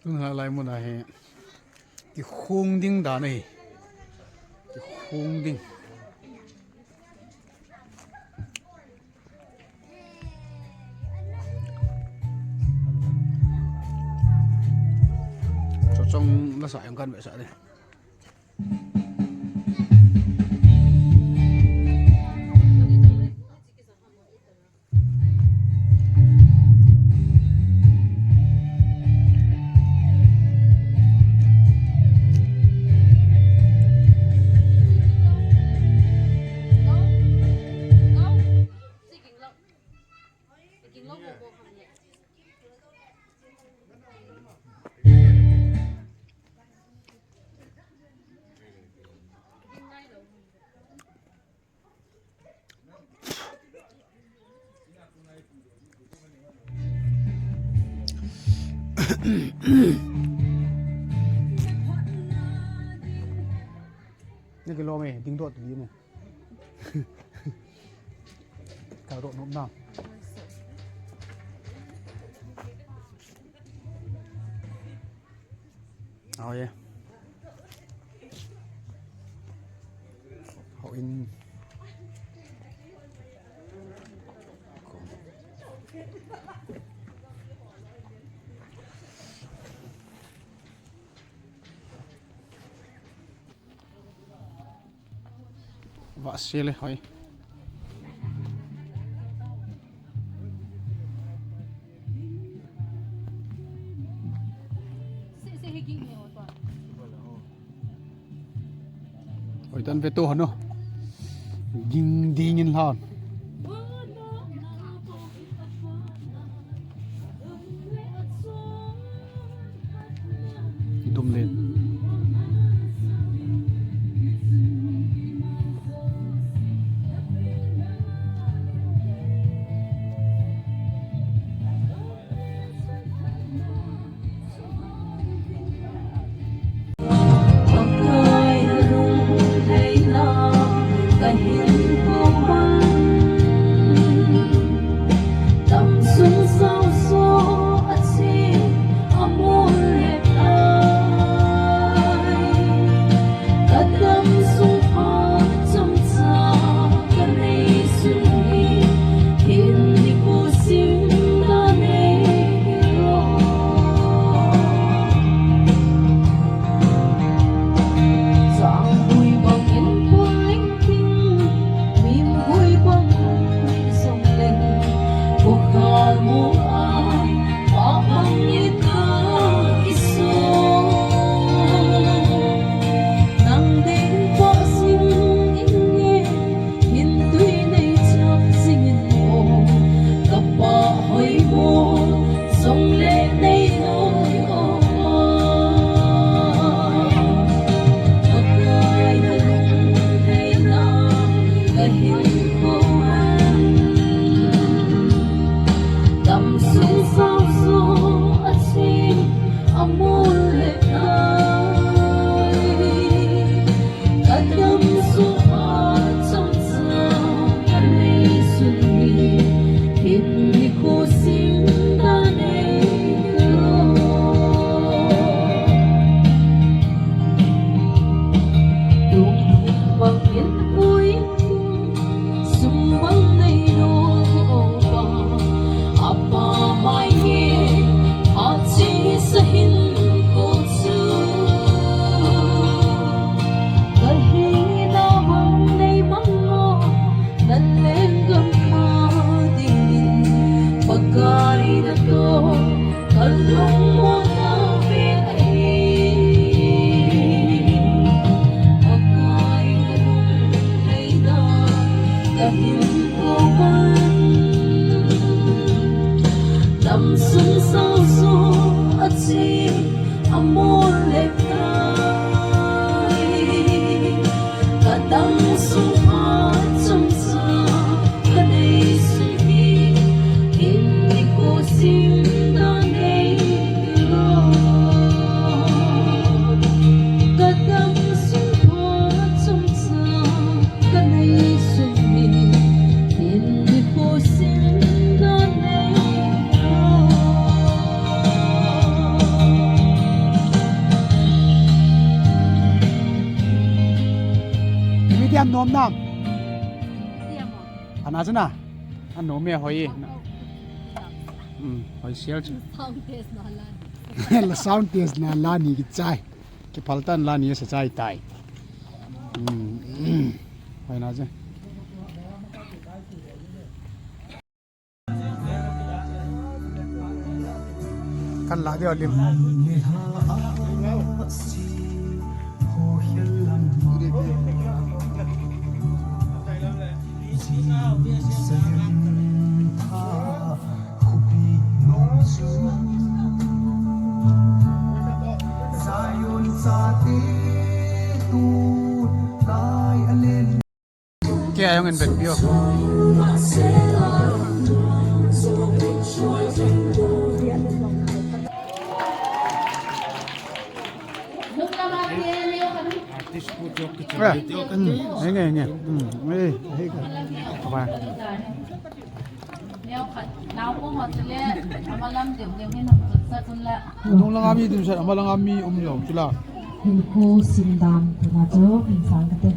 Tun ha lai mun he ki khung ding da nei ki khung ding cho trong nó sải em căn vậy sợ đây cái lò mày tính độ tí này cao độ nộm nào yeah. Họ in vợ xe lên hỏi hỏi tân về tô hả nó nhìn đi nhìn hòn đùm lên pian nom nam Siamo. ana chana an no me hoi hoi sial Sound test na lang. la sound test na la ni ki chai ki paltan la ni sa chai tai hoi na je kan la de olim kaya yung invent view nghe Nào cũng họ sẽ mà làm điểm điểm hin học rất là là. nung lang ami din sa amalang ami umyo chula hình khu xin đàm thì là chỗ hình sáng cái tên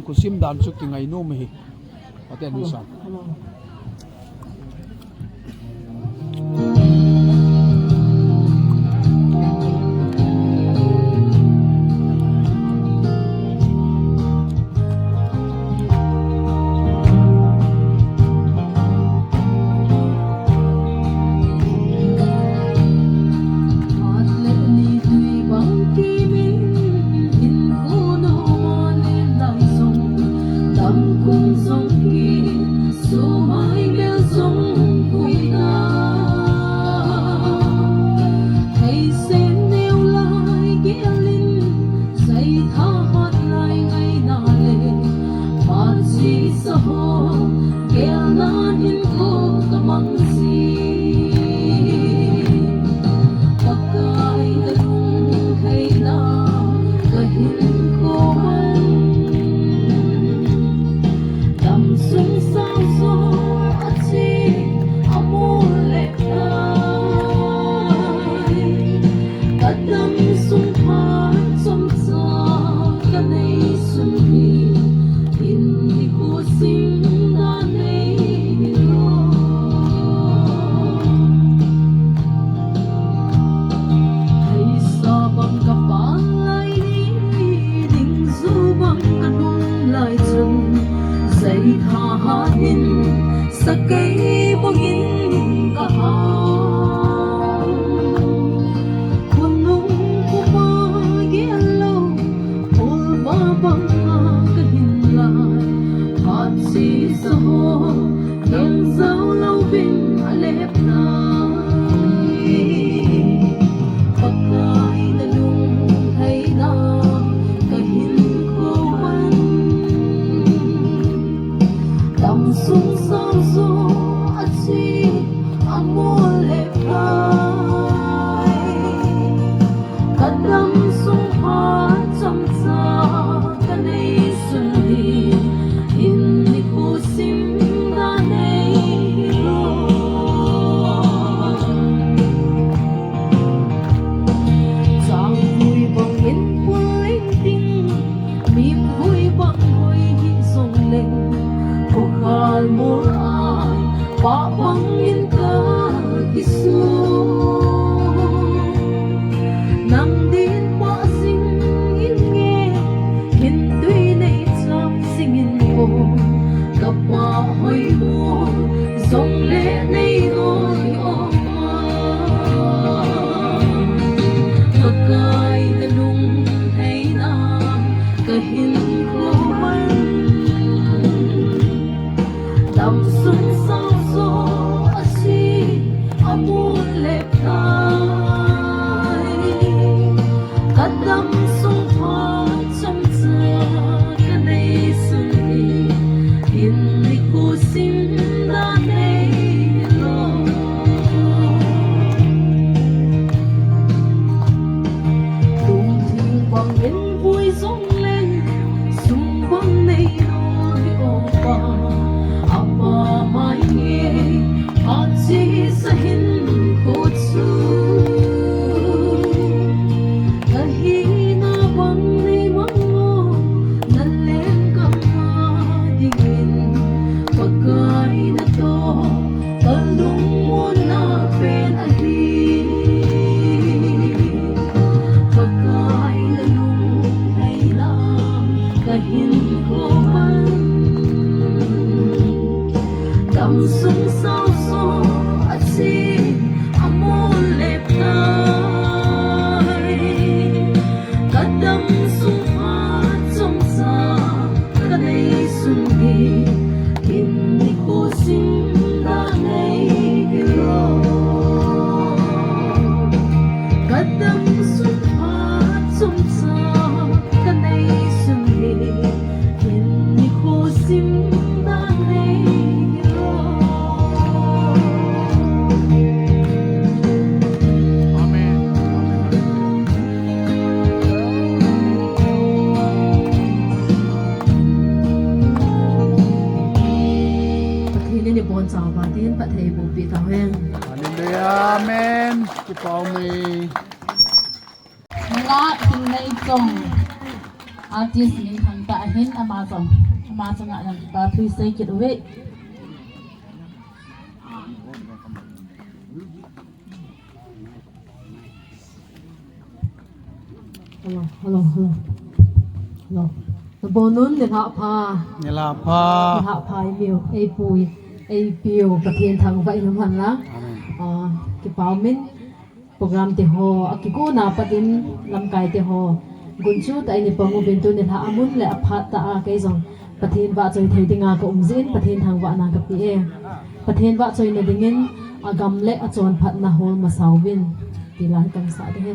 ko sim dam chuk ti ngai no me hi ate ni sa bang nay nỗi opa apa mai nghe at si sa hin ko su kahina bang nay mango nalen ka madingin pagkain na to talong mo na penahin pagkain na nung ay lang kahin ko man damsong sauso at si amolep tay kadam sumat sumsa kanay sunggi hindi ko sindanay giro kadam sumat sumsa kanay sunggi hindi ko sindanay giro. Amen. Pathini ni bon chaw ba tin pathei bu pi ta wen Hallelujah. Amen. Kipao may nga ting nay chong artist min thang ta hin ama chong nga nang ba please say it away hello the bonun ni ha pha นี่ล่ะพา ni ha pha ai miu ai pui ai piu pathian thang vai nam han la Amen. ki pau min program te ho akiko na patin lam kai te ho gun chu tai ni pangu bin tu ni ha amun le apha ta a kai zong pathian wa choi thei tinga ko umzin pathian thang wa na ka pi e pathian wa choi na dingin agam le achon phat na hol masawin tilan kam sa de he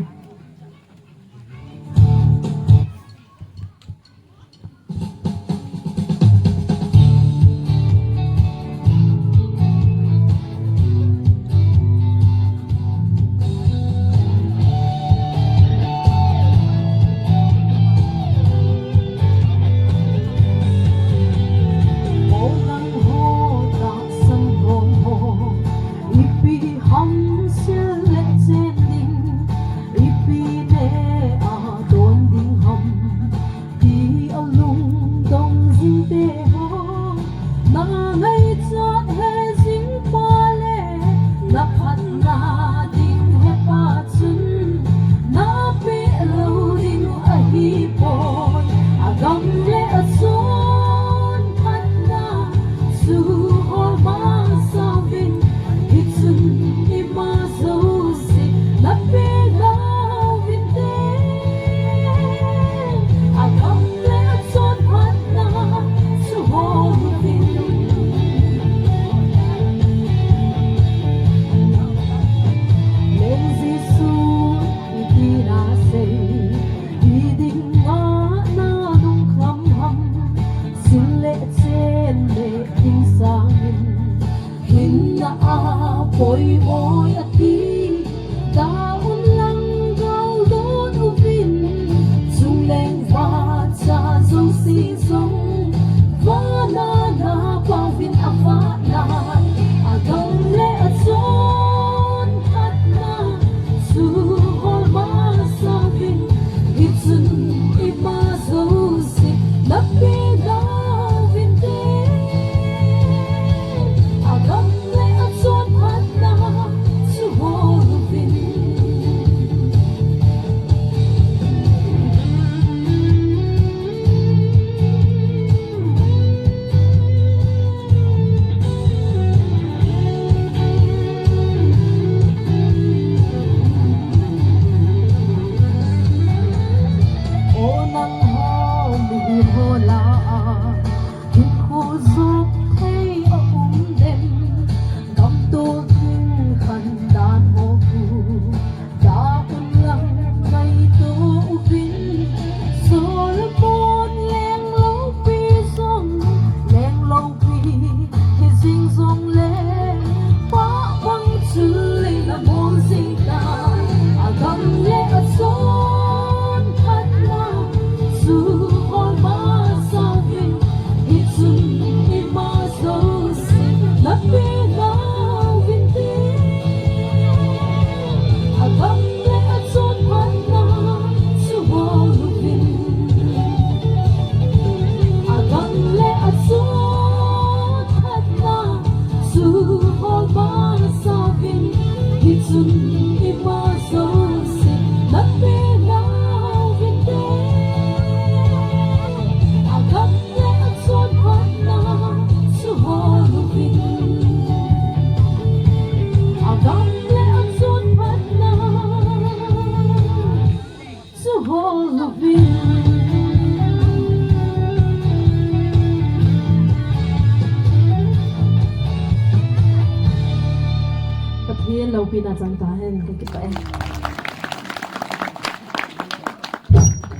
lâu pin à chẳng ta hen cái cái em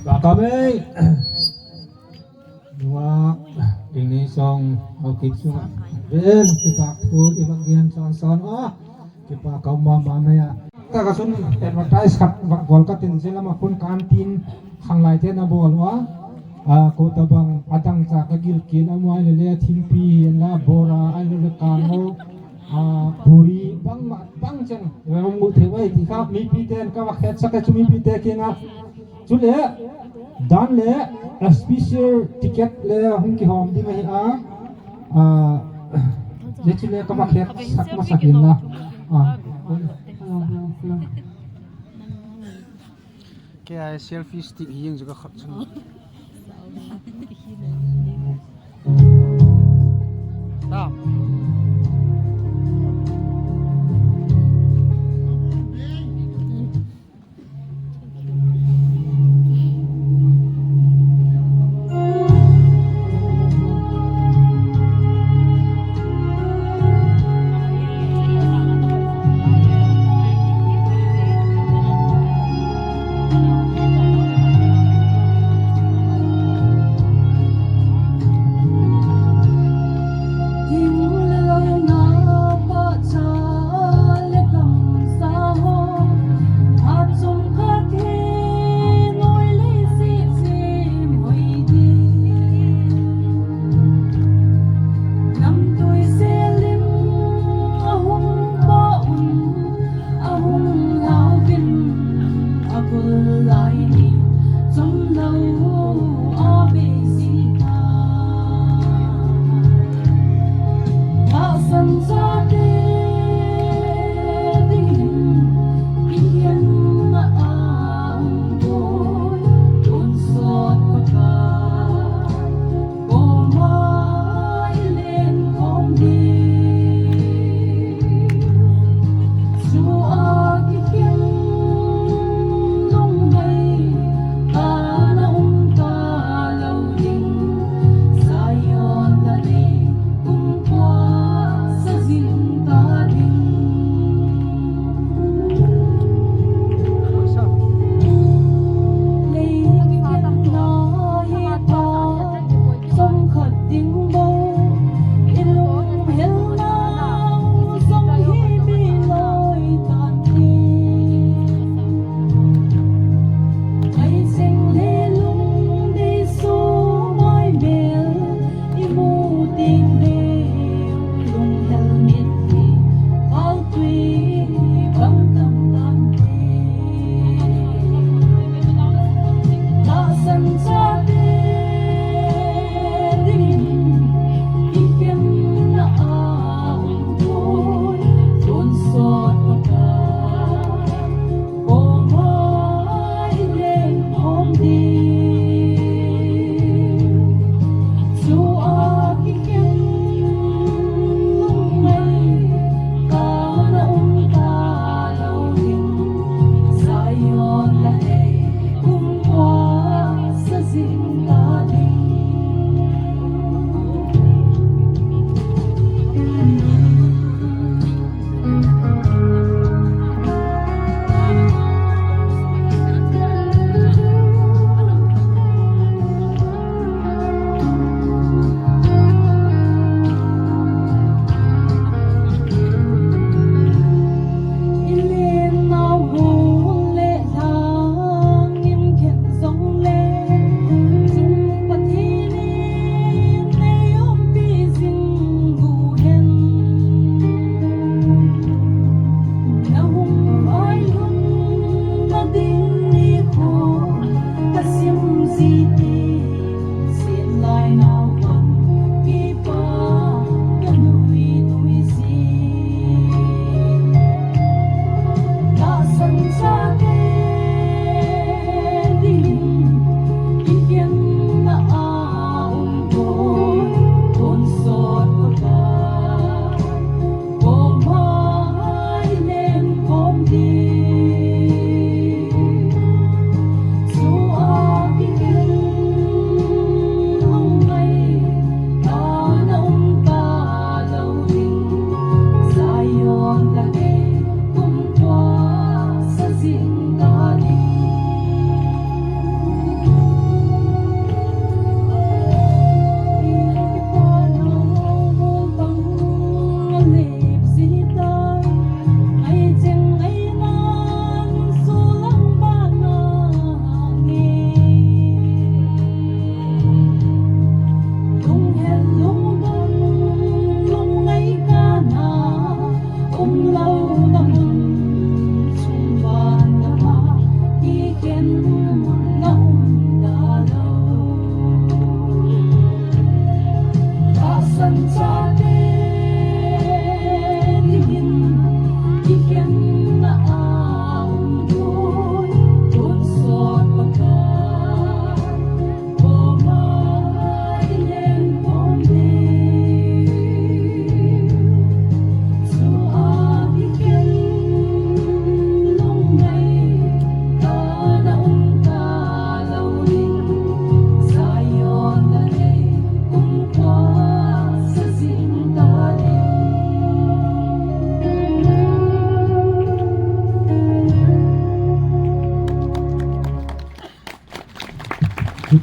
và có mấy và đình này xong học kịp xuống bên kịp bạc thu ibang gian son son kịp bạc cầu mà mày à ta có xuống advertise khắp và gọi các tin sẽ làm một con canteen hàng lại thế nào bộ cô ta bằng adang cha cái gil kia là mọi người lấy thím pi là bora anh lấy cano buri bang chân rồi một thế vậy thì khác mi pi tên các bác hết sắc cái mi pi tên kia ngà chú lẽ dan lẽ special ticket lẽ hung ki hom đi mai jadi chú lẽ các bác hết sắc mà sắc lên là cái selfie stick hiên juga khát chung stop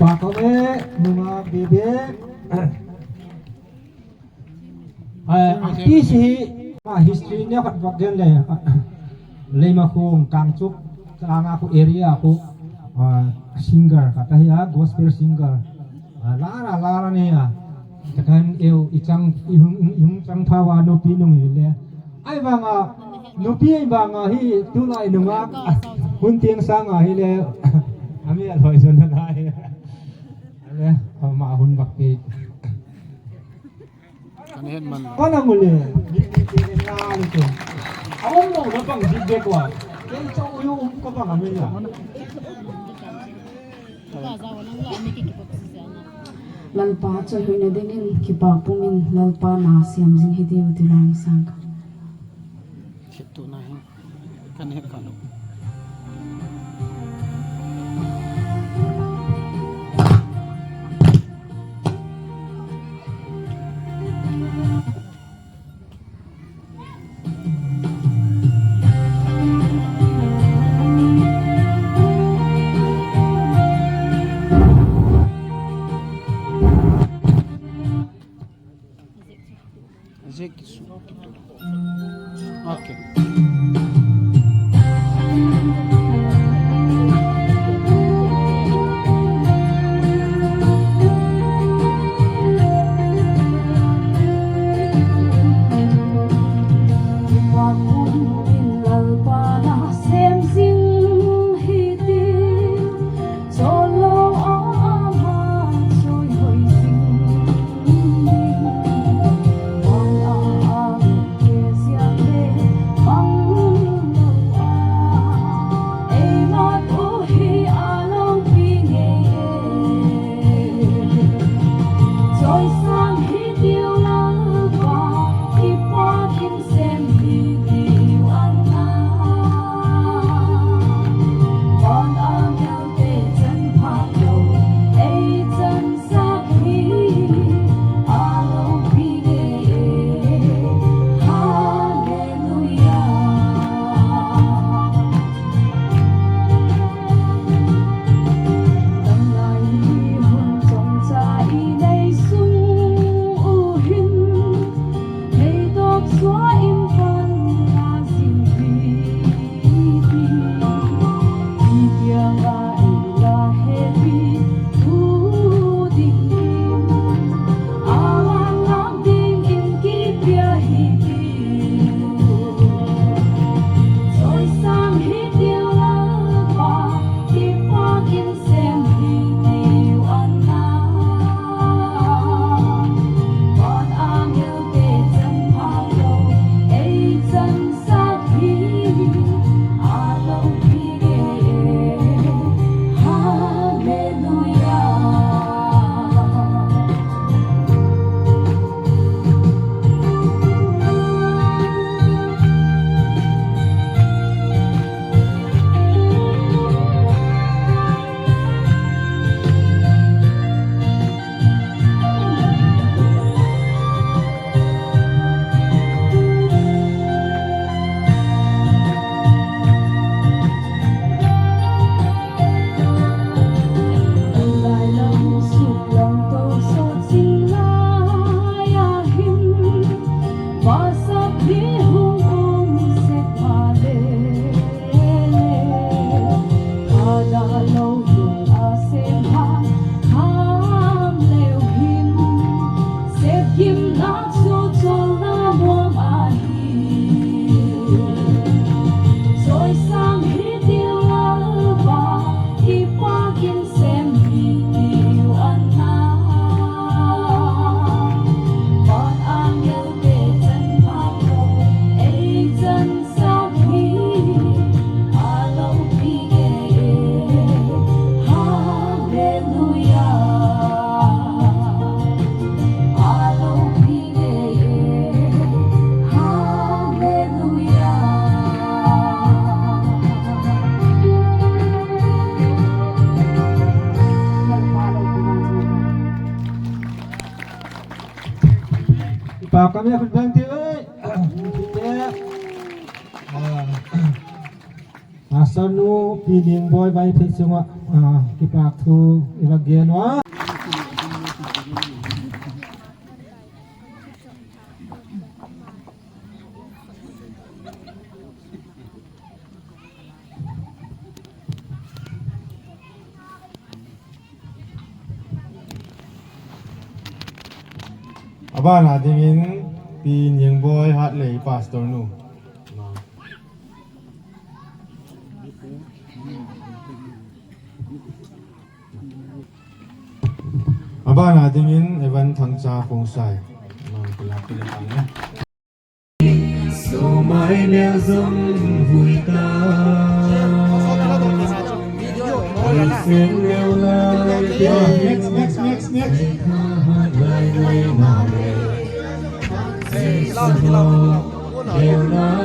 kipa kami nunga bebek artis hi history nya kat bagian le ma khung kangchuk anga ku area ku singer kata ya gospel singer lara ne ya kan eu ichang ihung chang phawa no pi nung le ai banga no pi banga hi tu lai nunga hun tiang sanga hi le ami alhoi son na ai le ma hun bakki Kanihin man. Mana muli? Di na itu. Awam mo na pang feedback wa. Kaya sa uyo ka pa kami ya. lalpa cho hoina dingin kipa pumin lalpa na siam jing hidi utirang sang Situ na hin. Kanihin kanu. Okay. Pak kami akan bantu asal nu piling boy baik semua kipak thu ibagyan wa Aba natin in pin yung boy hat lay pastor no. Aba natin in evan thang cha kong sai. Mang kulap ang na. So my nelson huita. Next.